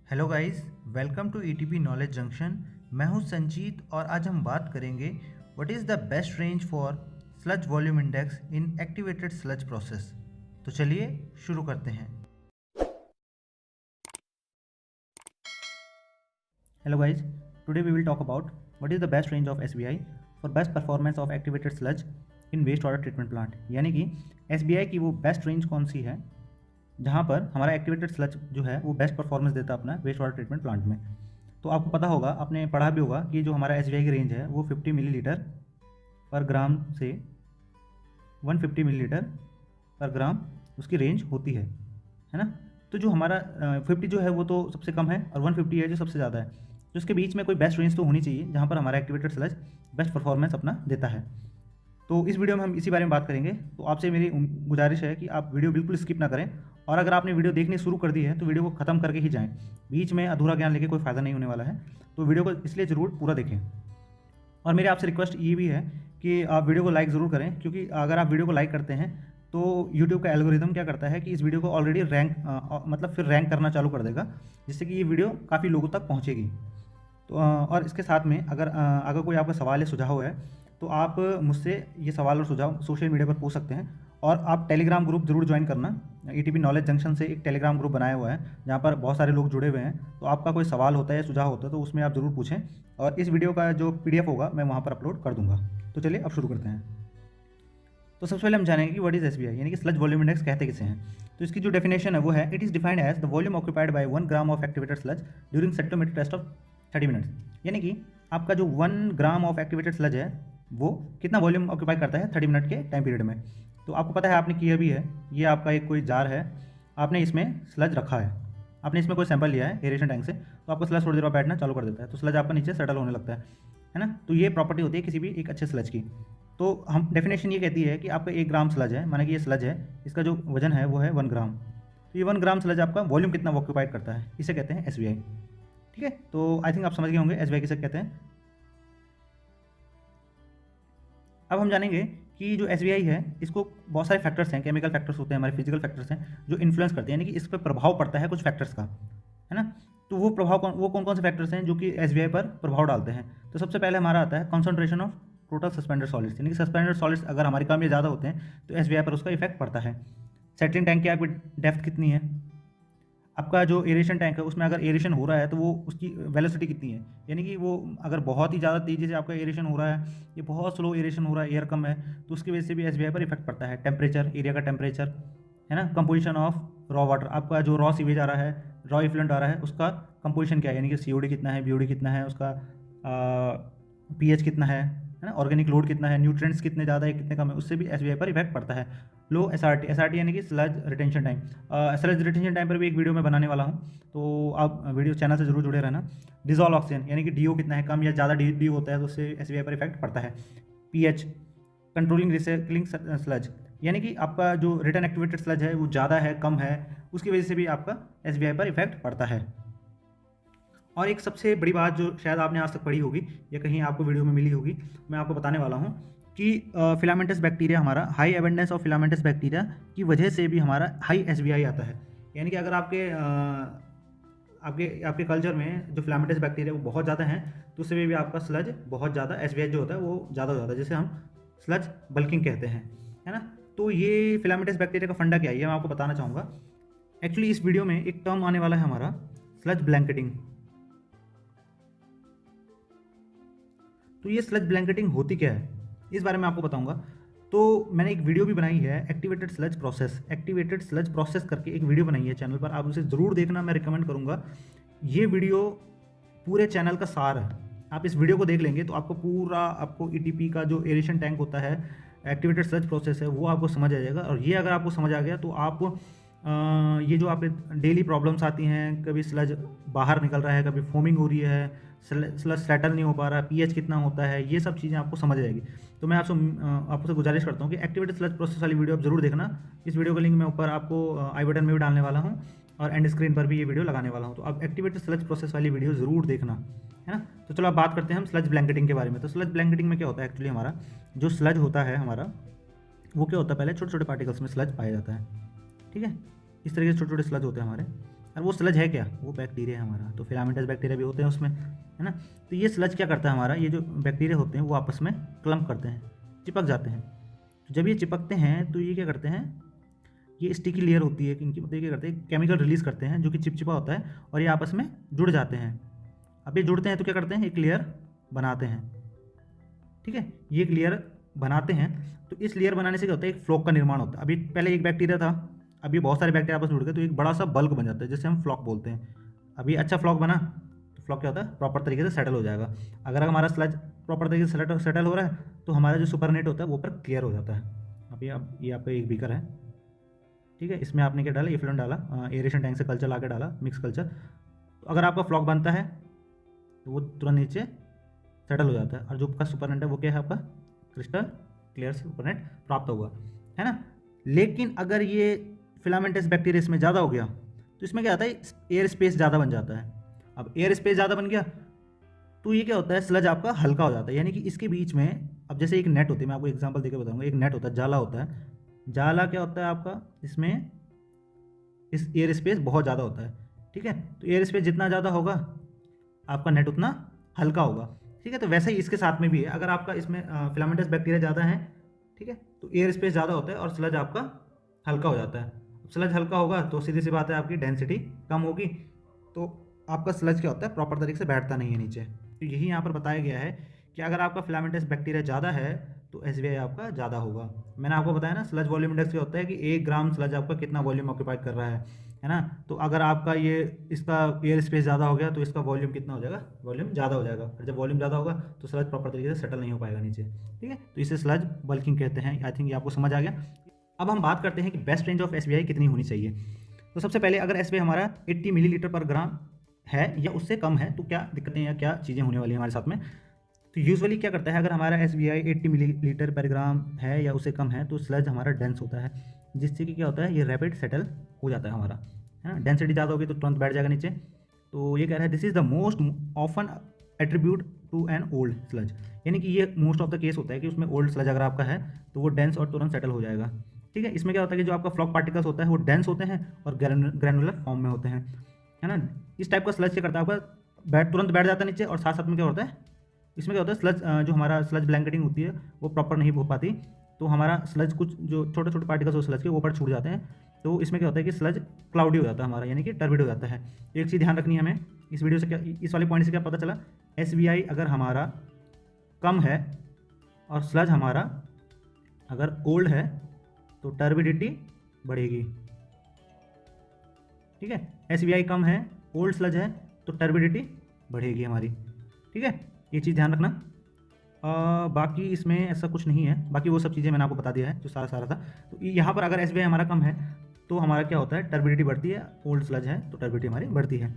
Hello guys, welcome to ETP knowledge junction. मैं हूं संजीत और आज हम बात करेंगे what is the best range for sludge volume index in activated sludge process. तो चलिए शुरू करते हैं। Hello guys, today we will talk about what is the best range of SBI for best performance of activated sludge in waste water treatment plant. यानी कि SBI की वो best range कौन सी है जहाँ पर हमारा एक्टिवेटेड स्लज जो है वो बेस्ट परफॉर्मेंस देता है अपना वेस्ट वाटर ट्रीटमेंट प्लांट में। तो आपको पता होगा, आपने पढ़ा भी होगा कि जो हमारा एसबीआई की रेंज है वो 50 मिलीलीटर पर ग्राम से 150 मिलीलीटर पर ग्राम उसकी रेंज होती है ना। तो जो हमारा 50 जो है वो तो सबसे कम है और 150 है जो सबसे ज़्यादा है। तो इसके बीच में कोई बेस्ट रेंज तो होनी चाहिए जहाँ पर हमारा एक्टिवेटेड स्लज बेस्ट परफॉर्मेंस अपना देता है। तो इस वीडियो में हम इसी बारे में बात करेंगे। तो आपसे मेरी गुजारिश है कि आप वीडियो बिल्कुल स्किप ना करें और अगर आपने वीडियो देखनी शुरू कर दी है तो वीडियो को ख़त्म करके ही जाएं। बीच में अधूरा ज्ञान लेके कोई फ़ायदा नहीं होने वाला है। तो वीडियो को इसलिए ज़रूर पूरा देखें। और मेरी आपसे रिक्वेस्ट ये भी है कि आप वीडियो को लाइक ज़रूर करें, क्योंकि अगर आप वीडियो को लाइक करते हैं तो यूट्यूब का एल्गोरिदम क्या करता है कि इस वीडियो को ऑलरेडी मतलब फिर रैंक करना चालू कर देगा, जिससे कि ये वीडियो काफ़ी लोगों तक पहुँचेगी। तो और इसके साथ में अगर कोई आपका सवाल या सुझाव है तो आप मुझसे ये सवाल और सुझाव सोशल मीडिया पर पूछ सकते हैं। और आप टेलीग्राम ग्रुप ज़रूर ज्वाइन करना। ईटीपी नॉलेज जंक्शन से एक टेलीग्राम ग्रुप बनाया हुआ है जहाँ पर बहुत सारे लोग जुड़े हुए हैं। तो आपका कोई सवाल होता है या सुझाव होता है तो उसमें आप ज़रूर पूछें और इस वीडियो का जो पीडीएफ होगा मैं वहाँ पर अपलोड कर दूँगा। तो चलिए अब शुरू करते हैं। तो सबसे पहले हम जानेंगे कि व्हाट इज एसबीआई, यानी कि स्लज वॉल्यूम इंडेक्स कहते किसे हैं। तो इसकी जो डेफिनेशन है वो है, it is defined as the volume occupied by 1 gram of activated sludge during settlement test of 30 minutes. यानी कि आपका जो 1 ग्राम ऑफ एक्टिवेटेड स्लज है वो कितना वॉल्यूम ऑक्यूपाई करता है 30 मिनट के टाइम पीरियड में। तो आपको पता है, आपने किया भी है, ये आपका एक कोई जार है, आपने इसमें स्लज रखा है, आपने इसमें कोई सैंपल लिया है एरेशन टैंक से, तो आपका स्लज थोड़ी देर बाद बैठना चालू कर देता है, तो स्लज आपका नीचे सेटल होने लगता है ना। तो ये प्रॉपर्टी होती है किसी भी एक अच्छे स्लज की। तो हम डेफिनेशन ये कहती है कि आपका 1 ग्राम स्लज है, माना कि ये स्लज है, इसका जो वजन है वो है 1 ग्राम। तो ये 1 ग्राम स्लज आपका वॉल्यूम कितना ऑक्यूपाइड करता है, इसे कहते हैं एसबीआई। ठीक है, तो आई थिंक आप समझ गए होंगे एसबीआई किसे कहते हैं। अब हम जानेंगे कि जो एसबीआई है इसको बहुत सारे फैक्टर्स हैं, केमिकल फैक्टर्स होते हैं, हमारे फिजिकल फैक्टर्स हैं जो इन्फ्लुएंस करते हैं, यानी कि इस पर प्रभाव पड़ता है कुछ फैक्टर्स का, है ना। तो वो कौन कौन से फैक्टर्स हैं जो कि एसबीआई पर प्रभाव डालते हैं। तो सबसे पहले हमारा आता है concentration of total suspended solids, यानी कि सस्पेंडेड सॉलिड्स अगर हमारी कम या ज़्यादा होते हैं तो एसबीआई पर उसका इफेक्ट पड़ता है। सेटलिंग टैंक की आपकी डेप्थ कितनी है, आपका जो एरेशन टैंक है उसमें अगर एरेशन हो रहा है तो वो उसकी वेलोसिटी कितनी है, यानी कि वो अगर बहुत ही ज़्यादा तेज़ी से आपका एरेशन हो रहा है, ये बहुत स्लो एरेशन हो रहा है, एयर कम है, तो उसकी वजह से भी एसबीआई पर इफेक्ट पड़ता है। टेम्परेचर, एरिया का टेम्परेचर, है ना। कंपोजिशन ऑफ रॉ वाटर, आपका जो रॉ सीवेज आ रहा है, रॉ इफ्लुएंट आ रहा है, उसका कंपोजिशन क्या है, यानी कि सीओडी कितना है, बीओडी कितना है, उसका पीएच कितना है ना, ऑर्गेनिक लोड कितना है, न्यूट्रिएंट्स कितने ज़्यादा है कितने कम है, उससे भी एसबीआई पर इफेक्ट पड़ता है। लो एसआरटी यानी कि sludge retention time. Sludge retention time पर भी एक वीडियो मैं बनाने वाला हूँ, तो आप वीडियो चैनल से जरूर जुड़े रहना। डिजॉल्व ऑक्सीजन, यानी कि डीओ कितना है, कम या ज़्यादा डीओ होता है तो उससे एसबीआई पर इफेक्ट पड़ता है। पीएच, कंट्रोलिंग रिसाइक्लिंग स्लज, यानी कि आपका जो रिटर्न एक्टिवेटेड स्लज है वो ज़्यादा है कम है, उसकी वजह से भी आपका एसबीआई पर इफेक्ट पड़ता है। और एक सबसे बड़ी बात जो शायद आपने आज तक पढ़ी होगी या कहीं आपको वीडियो में मिली होगी, मैं आपको बताने वाला हूँ कि फिलामेंटस बैक्टीरिया, हमारा high abundance of filamentous bacteria की वजह से भी हमारा हाई एसबीआई आता है। यानी कि अगर आपके आपके कल्चर में जो फिलामेंटस बैक्टीरिया वो बहुत ज़्यादा हैं तो उससे भी आपका स्लज बहुत ज़्यादा एसबीआई जो होता है वो ज़्यादा हो जाता है, जिसे हम स्लज बल्किंग कहते हैं, है ना। तो ये फिलामेंटस बैक्टीरिया का फंडा क्या है ये मैं आपको बताना चाहूँगा। एक्चुअली इस वीडियो में एक टर्म आने वाला है हमारा, स्लज ब्लैंकेटिंग। तो ये स्लज ब्लैंकेटिंग होती क्या है इस बारे में आपको बताऊंगा। तो मैंने एक वीडियो भी बनाई है, एक्टिवेटेड स्लज प्रोसेस करके एक वीडियो बनाई है चैनल पर, आप उसे ज़रूर देखना, मैं रिकमेंड करूंगा। ये वीडियो पूरे चैनल का सार है। आप इस वीडियो को देख लेंगे तो आपको पूरा, आपको ईटीपी का जो एरेशन टैंक होता है, एक्टिवेटेड स्लज प्रोसेस है, वो आपको समझ आ जाएगा। और ये अगर आपको समझ आ गया तो आप ये जो आपके डेली प्रॉब्लम्स आती हैं, कभी स्लज बाहर निकल रहा है, कभी फोमिंग हो रही है, स्लज सेटल नहीं हो पा रहा, पीएच कितना होता है, ये सब चीज़ें आपको समझ आएगी। तो मैं आपसे गुजारिश करता हूँ कि एक्टिवेटेड स्लज प्रोसेस वाली वीडियो आप जरूर देखना। इस वीडियो का लिंक मैं ऊपर आपको आई बटन में भी डालने वाला हूँ और एंड स्क्रीन पर भी ये वीडियो लगाने वाला हूँ। तो आप एक्टिवेटेड स्लज प्रोसेस वाली वीडियो ज़रूर देखना, है ना। तो चलो अब बात करते हैं हम स्लज ब्लैंकेटिंग के बारे में। तो स्लज ब्लैंकेटिंग में क्या होता है, एक्चुअली हमारा जो स्लज होता है हमारा वो क्या होता है, पहले छोटे छोटे पार्टिकल्स में स्लज पाया जाता है, ठीक है। इस तरीके से छोटे छोटे स्लज होते हैं हमारे। और वो स्लज है क्या, वो बैक्टीरिया है हमारा, तो फिलामेंटस बैक्टीरिया भी होते हैं उसमें, है ना। तो ये स्लज क्या करता है हमारा, ये जो बैक्टीरिया होते हैं वो आपस में क्लम्प करते हैं, चिपक जाते हैं। तो जब ये चिपकते हैं तो ये क्या करते हैं, ये स्टिकी लेयर होती है इनकी, मतलब ये क्या करते हैं, केमिकल रिलीज़ करते हैं जो कि चिपचिपा होता है, और ये आपस में जुड़ जाते हैं। अब ये जुड़ते हैं तो क्या करते हैं, एक लेयर बनाते हैं, ठीक है। ये एक लेयर बनाते हैं, तो इस लेयर बनाने से क्या होता है, एक फ्लॉक का निर्माण होता है। अभी पहले एक बैक्टीरिया था, अभी बहुत सारे बैक्टीरिया आपस में जुड़ गए तो एक बड़ा सा बल्क बन जाता है, जिसे हम फ्लॉक बोलते हैं। अभी अच्छा फ्लॉक बना तो फ्लॉक क्या होता है, प्रॉपर तरीके से सेटल हो जाएगा। अगर हमारा स्लज प्रॉपर तरीके से सेटल हो रहा है तो हमारा जो सुपरनेट होता है वो पर क्लियर हो जाता है। अभी अब ये आपका एक बीकर है, ठीक है, इसमें आपने क्या डाला, एफ्लुएंट डाला, एरेशन टैंक से कल्चर ला के डाला, मिक्स कल्चर। तो अगर आपका फ्लॉक बनता है तो वो तुरंत नीचे सेटल हो जाता है, और जो आपका सुपरनेट है वो क्या है, आपका क्रिस्टल क्लियर सुपरनेट प्राप्त होगा, है ना। लेकिन अगर ये फिलामेंटस बैक्टीरिया इसमें ज़्यादा हो गया तो इसमें क्या आता है, एयर स्पेस ज़्यादा बन जाता है। अब एयर स्पेस ज़्यादा बन गया तो ये क्या होता है, स्लज आपका हल्का हो जाता है, यानी कि इसके बीच में, अब जैसे एक नेट होती है, मैं आपको एग्जांपल देकर बताऊंगा, एक नेट होता है, जाला होता है। जाला क्या होता है आपका, इसमें इस एयर स्पेस बहुत ज़्यादा होता है, ठीक है। तो एयर स्पेस जितना ज़्यादा होगा आपका नेट उतना हल्का होगा, ठीक है। तो वैसे ही इसके साथ में भी है, अगर आपका इसमें फिलामेंटस बैक्टीरिया ज़्यादा है, ठीक है, तो एयर स्पेस ज़्यादा होता है और स्लज आपका हल्का हो जाता है। स्लज हल्का होगा तो सीधी सी बात है, आपकी डेंसिटी कम होगी, तो आपका स्लज क्या होता है, प्रॉपर तरीके से बैठता नहीं है नीचे। तो यही यहाँ पर बताया गया है कि अगर आपका फिलामेंटस बैक्टीरिया ज़्यादा है तो एसबीआई आपका ज़्यादा होगा। मैंने आपको बताया ना, स्लज वॉल्यूम इंडेक्स क्या होता है कि 1 ग्राम स्लज आपका कितना वॉल्यूम ऑक्यूपाइड कर रहा है ना। तो अगर आपका ये इसका एयर स्पेस ज़्यादा हो गया तो इसका वॉल्यूम कितना हो जाएगा, वॉल्यूम ज़्यादा हो जाएगा, और जब वॉल्यूम ज़्यादा होगा तो स्लज प्रॉपर तरीके से सेटल नहीं हो पाएगा नीचे, ठीक है। तो इसे स्लज बल्किंग कहते हैं। आई थिंक ये आपको समझ आ गया। अब हम बात करते हैं कि बेस्ट रेंज ऑफ एसबीआई कितनी होनी चाहिए। तो सबसे पहले अगर एसबीआई हमारा 80 मिलीलीटर पर ग्राम है या उससे कम है तो क्या दिक्कतें या क्या चीज़ें होने वाली हैं हमारे साथ में। तो यूजुअली क्या करता है, अगर हमारा एसबीआई 80 मिलीलीटर पर ग्राम है या उससे कम है तो स्लज हमारा डेंस होता है, जिससे कि क्या होता है, ये रैपिड सेटल हो जाता है हमारा, है ना। डेंसिटी ज़्यादा होगी तो तुरंत बैठ जाएगा नीचे। तो ये कह रहा है this is the most often attribute to an old sludge, यानी कि ये मोस्ट ऑफ द केस होता है कि उसमें ओल्ड स्लज अगर आपका है तो वो डेंस और तुरंत सेटल हो जाएगा, ठीक है। इसमें क्या होता है कि जो आपका फ्लॉक पार्टिकल्स होता है वो डेंस होते हैं और ग्रैनुलर फॉर्म में होते हैं, है ना। इस टाइप का स्लज क्या करता है, आपका तुरंत बैठ जाता है नीचे, और साथ साथ में क्या होता है, इसमें क्या होता है, स्लज जो हमारा स्लज ब्लैंकेटिंग होती है वो प्रॉपर नहीं हो पाती, तो हमारा स्लज कुछ जो छोटे छोटे पार्टिकल्स हो स्लज के वो ऊपर छूट जाते हैं। तो इसमें क्या होता है कि स्लज क्लाउडी हो जाता है हमारा, यानी कि टर्बिड हो जाता है। एक चीज़ ध्यान रखनी है हमें इस वीडियो से, क्या इस वाले पॉइंट से क्या पता चला, एसबीआई अगर हमारा कम है और स्लज हमारा अगर ओल्ड है तो टर्बिडिटी बढ़ेगी, ठीक है। एसबीआई कम है, ओल्ड स्लज है तो टर्बिडिटी बढ़ेगी हमारी, ठीक है। ये चीज़ ध्यान रखना। बाकी इसमें ऐसा कुछ नहीं है, बाकी वो सब चीज़ें मैंने आपको बता दिया है जो सारा था। तो यहाँ पर अगर एसबीआई हमारा कम है तो हमारा क्या होता है, टर्बिडिटी बढ़ती है, ओल्ड स्लज है तो टर्बिडिटी हमारी बढ़ती है।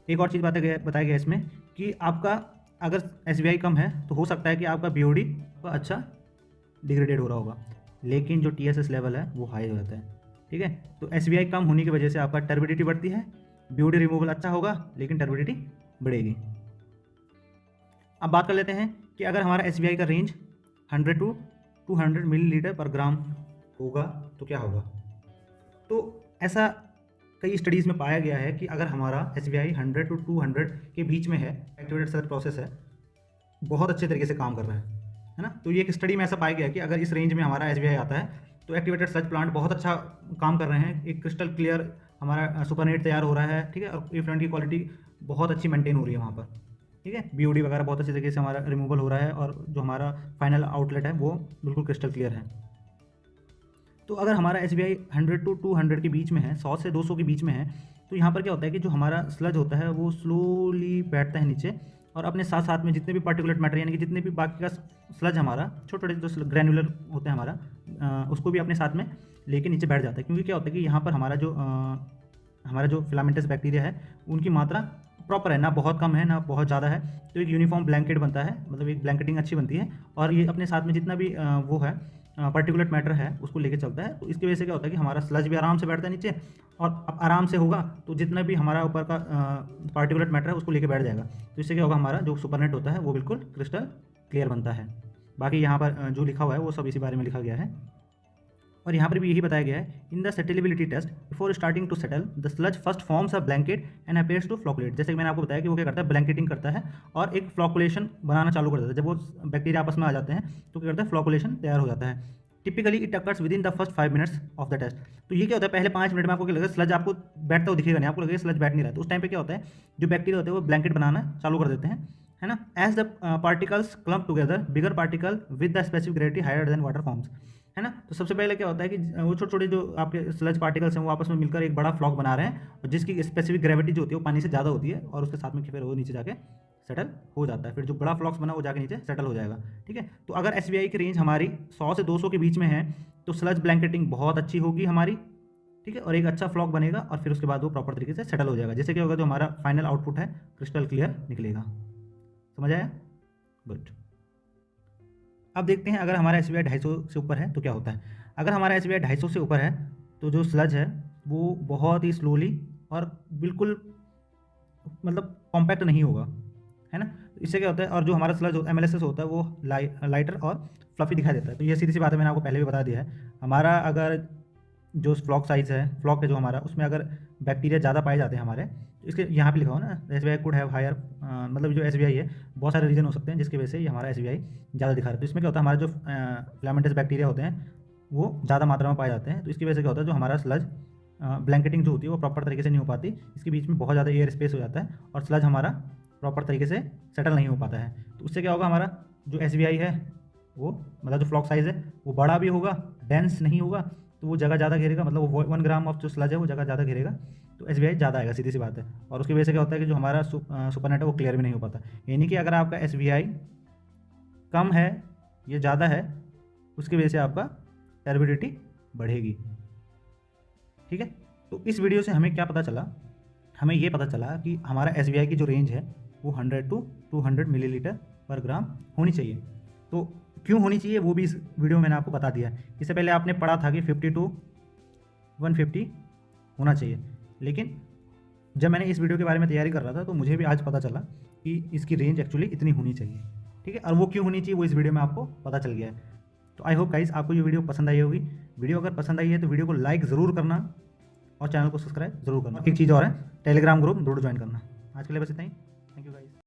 एक और चीज़ बताया गया इसमें कि आपका अगर एसबीआई कम है तो हो सकता है कि आपका बीओडी अच्छा डिग्रेडेड हो रहा होगा, लेकिन जो टीएसएस लेवल है वो हाई हो जाता है, ठीक है। तो एसबीआई कम होने की वजह से आपका टर्बिडिटी बढ़ती है, बीओडी रिमूवल अच्छा होगा लेकिन टर्बिडिटी बढ़ेगी। अब बात कर लेते हैं कि अगर हमारा एसबीआई का रेंज 100 टू 200 मिलीलीटर पर ग्राम होगा तो क्या होगा। तो ऐसा कई स्टडीज़ में पाया गया है कि अगर हमारा एसबीआई 100 टू 200 के बीच में है, एक्टिवेटेड सर्च प्रोसेस है, बहुत अच्छे तरीके से काम कर रहा है ना। तो ये एक स्टडी में ऐसा पाया गया कि अगर इस रेंज में हमारा एसबीआई आता है तो एक्टिवेटेड सर्च प्लांट बहुत अच्छा काम कर रहे हैं, एक क्रिस्टल क्लियर हमारा सुपरनेट तैयार हो रहा है, ठीक है, और एफ्लुएंट की क्वालिटी बहुत अच्छी मेंटेन हो रही है वहाँ पर, ठीक है। बीओडी वगैरह बहुत अच्छे तरीके से हमारा रिमूवल हो रहा है, और जो हमारा फाइनल आउटलेट है वो बिल्कुल क्रिस्टल क्लियर है। तो अगर हमारा एसबीआई 100 टू 200 के बीच में है, 100 से 200 के बीच में है, तो यहाँ पर क्या होता है कि जो हमारा स्लज होता है वो स्लोली बैठता है नीचे, और अपने साथ साथ में जितने भी पार्टिकुलेट मैटर यानी कि जितने भी बाकी का स्लज हमारा छोटे छोटे जो ग्रैनुलर होते हैं हमारा, उसको भी अपने साथ में लेके नीचे बैठ जाता है। क्योंकि क्या होता है कि यहाँ पर हमारा जो फिलामेंटस बैक्टीरिया है उनकी मात्रा प्रॉपर है, ना बहुत कम है ना बहुत ज़्यादा है, तो एक यूनिफॉर्म ब्लैंकेट बनता है, मतलब एक ब्लैंकेटिंग अच्छी बनती है, और ये अपने साथ में जितना भी वो है पार्टिकुलेट मैटर है उसको लेके चलता है। तो इसकी वजह से क्या होता है कि हमारा स्लज भी आराम से बैठता है नीचे, और अब आराम से होगा तो जितना भी हमारा ऊपर का पार्टिकुलेट मैटर है उसको लेके बैठ जाएगा। तो इससे क्या होगा, हमारा जो सुपरनेट होता है वो बिल्कुल क्रिस्टल क्लियर बनता है। बाकी यहाँ पर जो लिखा हुआ है वो सब इसी बारे में लिखा गया है। और यहाँ पर भी यही बताया गया है, in the settleability test before starting to settle the sludge first forms a blanket and appears to flocculate. जैसे कि मैंने आपको बताया कि वो क्या करता है, ब्लैंकेटिंग करता है और एक फ्लॉकुलेशन बनाना चालू कर देता है। जब वो बैक्टीरिया आपस में आ जाते हैं तो क्या करता है, फ्लॉकुलेशन तैयार हो जाता है। Typically it occurs with in the first 5 minutes of the test. तो ये क्या होता है, पहले 5 मिनट में आपको क्या लगेगा, स्लज आपको बैठता हुआ दिखेगा नहीं, आपको लगेगा स्लज बैठ नहीं रहा है। तो उस टाइम पे क्या होता है, जो बैक्टीरिया होते हैं वो ब्लैंकेट बनाना चालू कर देते हैं, है ना। As the particles clump together bigger particle with the specific gravity higher than water forms, है ना। तो सबसे पहले क्या होता है कि वो छोटे छोटे जो आपके स्लज पार्टिकल्स हैं वो आपस में मिलकर एक बड़ा फ्लॉक बना रहे हैं, और जिसकी स्पेसिफिक ग्रेविटी जो होती है वो पानी से ज़्यादा होती है, और उसके साथ में फिर वो नीचे जाके सेटल हो जाता है। फिर जो बड़ा फ्लॉक्स बना वो जाके नीचे सेटल हो जाएगा, ठीक है। तो अगर एसबीआई की रेंज हमारी 100 से 200 के बीच में है तो स्लज ब्लैंकेटिंग बहुत अच्छी होगी हमारी, ठीक है, और एक अच्छा फ्लॉक बनेगा, और फिर उसके बाद वो प्रॉपर तरीके से सेटल हो जाएगा। जैसे क्या होगा, जो हमारा फाइनल आउटपुट है क्रिस्टल क्लियर निकलेगा। समझ आया? गुड। अब देखते हैं अगर हमारा एसबीआई 250 से ऊपर है तो क्या होता है। अगर हमारा एसबीआई 250 से ऊपर है तो जो स्लज है वो बहुत ही स्लोली और बिल्कुल मतलब कॉम्पैक्ट नहीं होगा, है ना। इससे क्या होता है, और जो हमारा स्लज एमएलएसएस होता है वो लाइटर और फ्लफी दिखाई देता है। तो ये सीधी सी बात है, मैंने आपको पहले भी बता दिया है। हमारा अगर जो फ्लॉक साइज़ है, फ्लॉक है जो हमारा, उसमें अगर बैक्टीरिया ज़्यादा पाए जाते हैं हमारे, तो इसके यहाँ पे लिखा हो ना, एसबीआई कुड हैव हायर, मतलब जो एसबीआई है बहुत सारे रीजन हो सकते हैं जिसकी वजह से ये हमारा एसबीआई ज़्यादा दिखा रहा है। तो इसमें क्या होता है, हमारे जो फिलामेंटस बैक्टीरिया होते हैं वो ज़्यादा मात्रा में पाए जाते हैं। तो इसकी वजह से क्या होता है, जो हमारा स्लज ब्लैंकेटिंग जो होती है वो प्रॉपर तरीके से नहीं हो पाती, इसके बीच में बहुत ज़्यादा एयर स्पेस हो जाता है और स्लज हमारा प्रॉपर तरीके से सेटल नहीं हो पाता है। तो उससे क्या होगा, हमारा जो एसबीआई है वो मतलब जो फ्लॉक साइज़ है वो बड़ा भी होगा, डेंस नहीं होगा, तो वो जगह ज़्यादा घेरेगा, मतलब वो 1 ग्राम ऑफ जो स्लज है वो जगह ज़्यादा घेरेगा, तो एसबीआई ज़्यादा आएगा, सीधी सी बात है। और उसकी वजह से क्या होता है कि जो हमारा सुपरनेट है वो क्लियर भी नहीं हो पाता। यानी कि अगर आपका एसबीआई कम है, ये ज़्यादा है, उसकी वजह से आपका टर्बिडिटी बढ़ेगी, ठीक है। तो इस वीडियो से हमें क्या पता चला, हमें ये पता चला कि हमारा एसबीआई की जो रेंज है वो 100 टू 200 मिलीलीटर पर ग्राम होनी चाहिए। तो क्यों होनी चाहिए वो भी इस वीडियो में मैंने आपको बता दिया है। इससे पहले आपने पढ़ा था कि 50 टू 150 होना चाहिए, लेकिन जब मैंने इस वीडियो के बारे में तैयारी कर रहा था तो मुझे भी आज पता चला कि इसकी रेंज एक्चुअली इतनी होनी चाहिए, ठीक है। और वो क्यों होनी चाहिए वो इस वीडियो में आपको पता चल गया है। तो आई होप गाइस आपको ये वीडियो पसंद आई होगी। वीडियो अगर पसंद आई है तो वीडियो को लाइक ज़रूर करना और चैनल को सब्सक्राइब जरूर करना। एक चीज़ और है, टेलीग्राम ग्रुप जरूर ज्वाइन करना। आज के लिए बस इतना ही। Thank you guys.